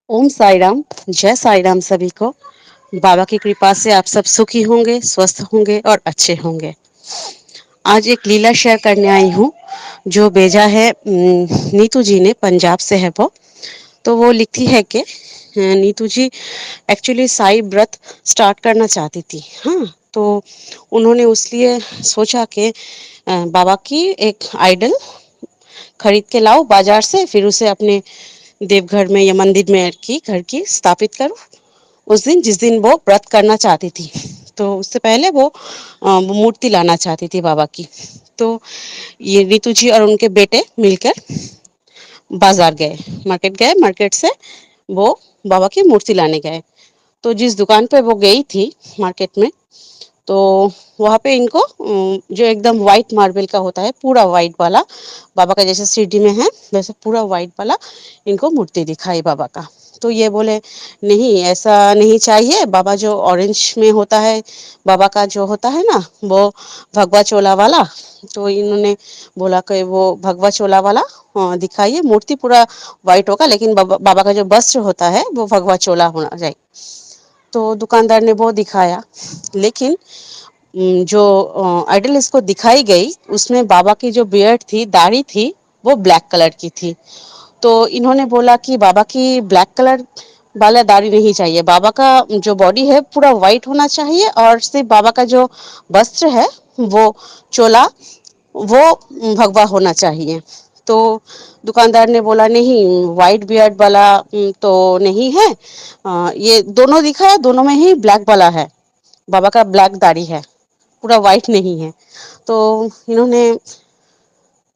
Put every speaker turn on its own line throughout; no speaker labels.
ओम साई राम। जय साई राम सभी को। बाबा की कृपा से आप सब सुखी होंगे, स्वस्थ होंगे और अच्छे होंगे। आज एक लीला शेयर करने आई हूँ जो भेजा है नीतू जी ने, पंजाब से है वो। तो वो लिखती है कि नीतू जी एक्चुअली साई व्रत स्टार्ट करना चाहती थी। हाँ, तो उन्होंने उसलिए सोचा कि बाबा की एक आइडल खरीद के लाओ बाजार से, फिर उसे अपने देवघर में या मंदिर में की घर की स्थापित करो उस दिन जिस दिन वो व्रत करना चाहती थी। तो उससे पहले वो मूर्ति लाना चाहती थी बाबा की। तो ये नीतू जी और उनके बेटे मिलकर बाजार गए, मार्केट गए, मार्केट से वो बाबा की मूर्ति लाने गए। तो जिस दुकान पे वो गई थी मार्केट में, तो वहाँ पे इनको जो एकदम वाइट मार्बल का होता है, पूरा वाइट वाला, बाबा का जैसे सीढ़ी में है वैसे पूरा वाइट वाला इनको मूर्ति दिखाई बाबा का। तो ये बोले नहीं, ऐसा नहीं चाहिए, बाबा जो ऑरेंज में होता है, बाबा का जो होता है ना वो भगवा चोला वाला। तो इन्होंने बोला कि वो भगवा चोला वाला दिखाइए, मूर्ति पूरा वाइट होगा लेकिन बाबा का जो वस्त्र होता है वो भगवा चोला होना चाहिए। तो दुकानदार ने वो दिखाया, लेकिन जो आइडल इसको दिखाई गई उसमें बाबा की जो बियर्ड थी, दाढ़ी थी, वो ब्लैक कलर की थी। तो इन्होंने बोला कि बाबा की ब्लैक कलर वाला दाढ़ी नहीं चाहिए, बाबा का जो बॉडी है पूरा वाइट होना चाहिए और सिर्फ बाबा का जो वस्त्र है वो चोला वो भगवा होना चाहिए। तो दुकानदार ने बोला नहीं, वाइट बियर्ड वाला तो नहीं है, ये दोनों दिखा है, दोनों में ही ब्लैक वाला है, बाबा का ब्लैक दाढ़ी है, पूरा वाइट नहीं है। तो इन्होंने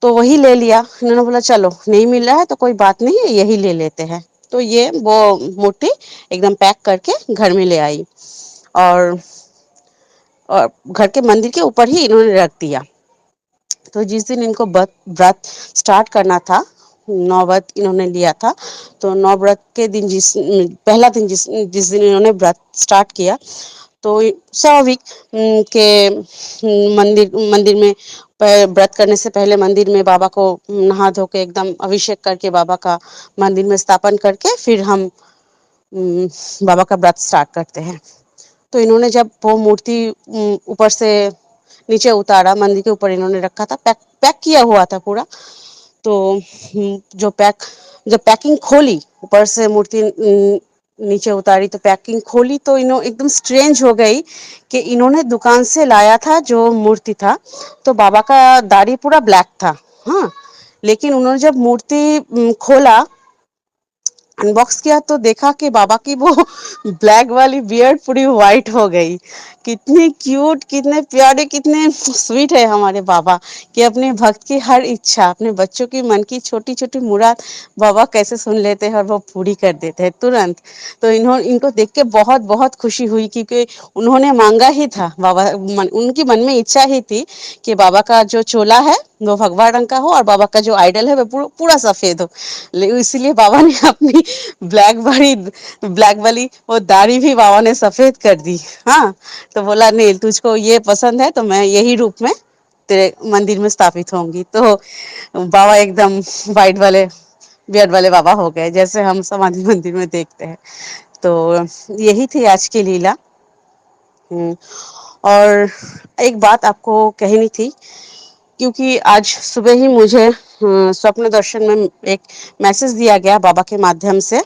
तो वही ले लिया। इन्होंने बोला चलो नहीं मिल रहा है तो कोई बात नहीं है, यही ले लेते हैं। तो ये वो मूर्ति एकदम पैक करके घर में ले आई और घर के मंदिर के ऊपर ही इन्होंने रख दिया। तो जिस दिन इनको व्रत स्टार्ट करना था, नौ व्रत इन्होंने लिया था, तो नौ व्रत के दिन जिस पहला दिन जिस जिस दिन इन्होंने व्रत स्टार्ट किया, तो स्वाभाविक के मंदिर मंदिर में व्रत करने से पहले मंदिर में बाबा को नहा धो के एकदम अभिषेक करके बाबा का मंदिर में स्थापन करके फिर हम बाबा का व्रत स्टार्ट करते हैं। तो इन्होंने जब वो मूर्ति ऊपर से नीचे उतारा, मंदिर के ऊपर इन्होंने रखा था, पैक पैक किया हुआ था पूरा। तो जब पैकिंग खोली, ऊपर से मूर्ति नीचे उतारी तो पैकिंग खोली, तो इन्हों एकदम स्ट्रेंज हो गई कि इन्होंने दुकान से लाया था जो मूर्ति था, तो बाबा का दाढ़ी पूरा ब्लैक था। हाँ, लेकिन उन्होंने जब मूर्ति खोला, अनबॉक्स किया, तो देखा कि बाबा की वो ब्लैक वाली बियर्ड पूरी वाइट हो गई। कितने क्यूट, कितने प्यारे, कितने स्वीट है हमारे बाबा, कि अपने भक्त की हर इच्छा, अपने बच्चों की मन की छोटी छोटी मुराद बाबा कैसे सुन लेते हैं और वो पूरी कर देते हैं तुरंत। तो इनको देख के बहुत बहुत खुशी हुई, क्योंकि उन्होंने मांगा ही था, बाबा उनकी मन में इच्छा ही थी कि बाबा का जो चोला है वो भगवा रंग का हो और बाबा का जो आइडल है वो पूरा सफेद हो। इसीलिए बाबा ने अपनी ब्लैक वाली वो दाढ़ी भी बाबा ने सफेद कर दी। हाँ, तो बोला नहीं, तुझको ये पसंद है तो मैं यही रूप में तेरे मंदिर में स्थापित होंगी। तो बाबा एकदम वाइट वाले बियर्ड वाले बाबा हो गए, जैसे हम समाधि मंदिर में देखते हैं। तो यही थी आज की लीला। और एक बात आपको कहनी थी, क्योंकि आज सुबह ही मुझे स्वप्न दर्शन में एक मैसेज दिया गया बाबा के माध्यम से,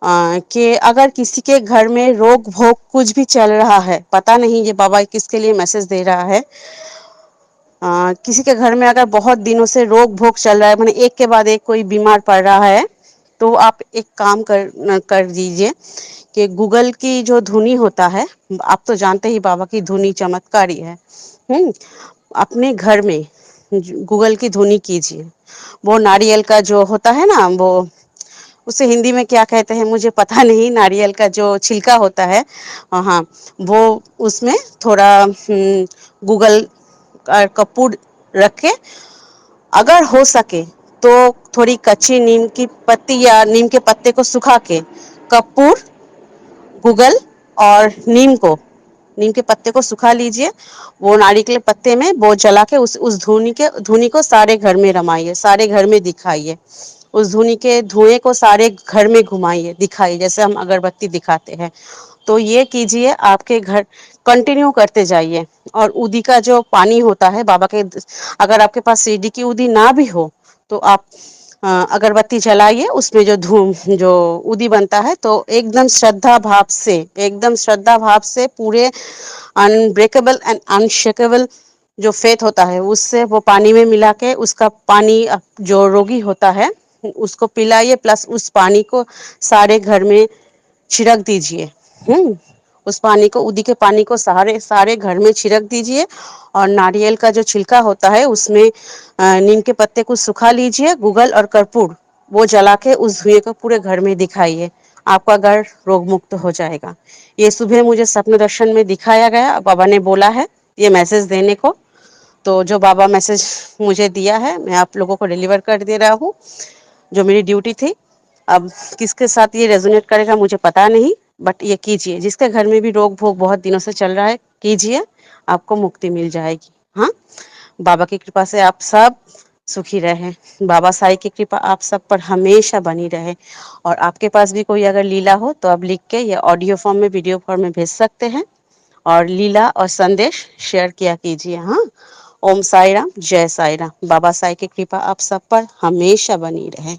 कि अगर किसी के घर में रोग भोग कुछ भी चल रहा है, पता नहीं ये बाबा किसके लिए मैसेज दे रहा है, किसी के घर में अगर बहुत दिनों से रोग भोग चल रहा है, माने एक के बाद एक कोई बीमार पड़ रहा है, तो आप एक काम कर दीजिए कि गूगल की जो धुनी होता है, आप तो जानते ही बाबा की धुनी चमत्कारी है। अपने घर में गूगल की धुनी कीजिए। वो नारियल का जो होता है ना, वो उसे हिंदी में क्या कहते हैं मुझे पता नहीं, नारियल का जो छिलका होता है, हाँ, वो उसमें थोड़ा गूगल का कपूर रख के, अगर हो सके तो थोड़ी कच्ची नीम की पत्ती या नीम के पत्ते को सुखा के, कपूर, गूगल और नीम के पत्ते को सुखा लीजिए, वो नारियल के पत्ते में वो जला के उस धुनी को सारे घर में रमाइए, सारे घर में दिखाइए। उस धुनी के धुएं को सारे घर में घुमाइए, दिखाइए, जैसे हम अगरबत्ती दिखाते हैं। तो ये कीजिए, आपके घर कंटिन्यू करते जाइए। और उदी का जो पानी होता है बाबा के, अगर आपके पास सीडी की उदी ना भी हो तो आप अगरबत्ती जलाइए, उसमें जो धूम जो उदी बनता है, तो एकदम श्रद्धा भाव से, एकदम श्रद्धा भाव से पूरे अनब्रेकेबल एंड अनशेकेबल जो फेथ होता है उससे वो पानी में मिला के उसका पानी जो रोगी होता है उसको पिलाइए, प्लस उस पानी को सारे घर में छिड़क दीजिए। उस पानी को, उदी के पानी को सारे सारे घर में छिड़क दीजिए। और नारियल का जो छिलका होता है उसमें नीम के पत्ते को सुखा लीजिए, गूगल और कर्पूर वो जला के उस धुएं को पूरे घर में दिखाइए, आपका घर रोग मुक्त हो जाएगा। ये सुबह मुझे स्वप्न दर्शन में दिखाया गया, बाबा ने बोला है ये मैसेज देने को। तो जो बाबा मैसेज मुझे दिया है मैं आप लोगों को डिलीवर कर दे रहा हूँ, जो मेरी ड्यूटी थी। अब किसके साथ ये रेजोनेट करेगा मुझे पता नहीं, बट ये कीजिए, जिसके घर में भी रोग भोग बहुत दिनों से चल रहा है कीजिए, आपको मुक्ति मिल जाएगी। हाँ, बाबा की कृपा से आप सब सुखी रहे, बाबा साई की कृपा आप सब पर हमेशा बनी रहे। और आपके पास भी कोई अगर लीला हो तो आप लिख के या ऑडियो फॉर्म में, वीडियो फॉर्म में भेज सकते हैं, और लीला और संदेश शेयर किया कीजिए। हाँ, ओम साई राम, जय साई राम। बाबा साई की कृपा आप सब पर हमेशा बनी रहे।